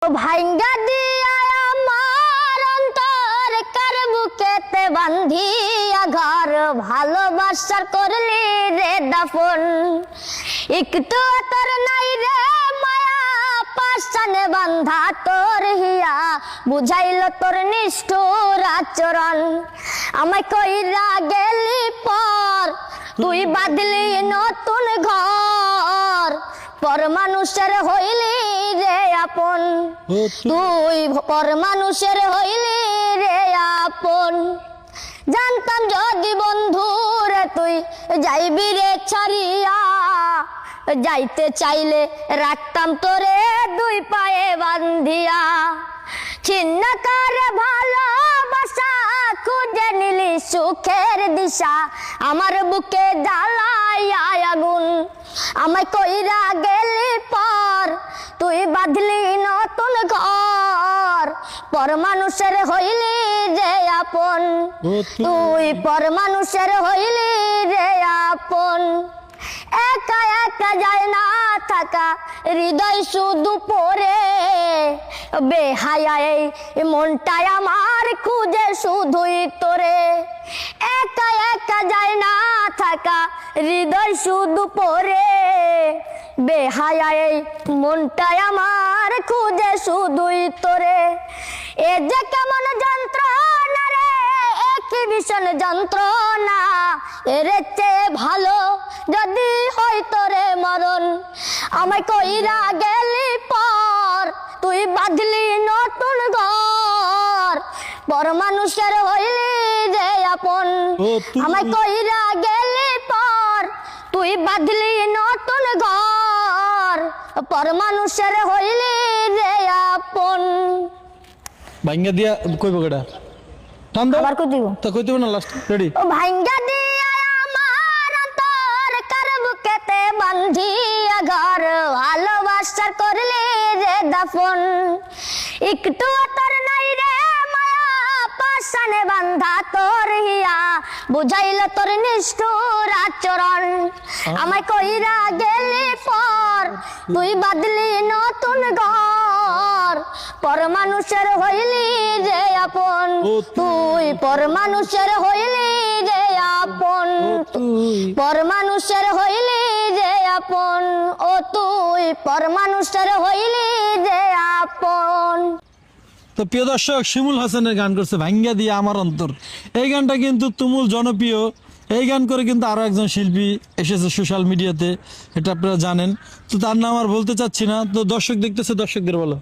ভাইঙ্গা দিয়া আমার অন্তর কার বুকেতে বান্ধিয়া ঘর ভালোবাসার করলি রে দাফন। একটু তোর নাই রে মায়া পাশানে বান্ধা তোর হিয়া বুঝাইল তোর নিষ্ঠুর আচরণ। আমায় কইরা গেলি পর তুই বাঁধলি নতুন ঘর, পর মানুষের হইলি রে আপন, তুই পর মানুষের হইলি রে আপন। জানতাম যদি বন্ধু রে তুই যাইবি রে ছাড়িয়া, যাইতে চাইলে রাখতাম তোরে দুই পায়ে বান্ধিয়া। ছিন্ন করে ভালোবাসা খুঁজে নিলি সুখের দিশা, আমার বুকে জ্বালায় আগুন। আমায় কইরা গেলি পর তুই বাঁধলি নতুন ঘর, পর মানুষের হইলি রে আপন, তুই পর মানুষের হইলি রে আপন। একা একা যায় না থাকা হৃদয় শুধু পড়ে, বেহায়াই মনটাই আমার খুঁজে শুধুই তোরে। একা একা যায় না থাকা হৃদয় শুধু পড়ে, বেহায়াই মনটাই আমার খুঁজে শুধুই তোরে। এ যে কেমন যন্ত্রণা রে, একই ভীষণ যন্ত্রণা, এর চেয়ে ভালো যদি হয় তোরে মরণ। আমায় কইরা গেলি পর তুই বাঁধলি নতুন ঘর, পর মানুষের হইলি রে আপন। আমায় কইরা গেলি পর তুই বাঁধলি নতুন ঘর, পর মানুষের হইলি রে আপন। ভাঙ্গা দিয়া কইব কেডা টান দাও আবার কই দিব তো কই দিব না লাস্ট রেডি। ও ভাঙ্গা দিয়া আমার অন্তর কার বুকেতে বান্ধিয়া ঘর ভালোবাসার করলি রে দাফন। একটু তোর নাই রে মায়া পাশানে বান্ধা তোর হিয়া বুঝাইল তোর নিষ্ঠুর আচরণ। আমায় কইরা গেলি পর তুই বাঁধলি নতুন ঘর, পর মানুষের হইলি রে আপন, তুই পর মানুষের হইলি রে আপন, পর মানুষের হইলি রে আপন, ও তুই পর মানুষের হইলি রে আপন। তো প্রিয় দর্শক, শিমুল হাসানের গান করছে ভাঙ্গা দিয়া আমার অন্তর। এই গানটা কিন্তু তুমুল জনপ্রিয়। এই গান করে কিন্তু আরো একজন শিল্পী এসেছে সোশ্যাল মিডিয়াতে, এটা আপনারা জানেন। তো তার নাম আর বলতে চাচ্ছি না। তো দর্শক দেখতেছে, দর্শকদের বলো।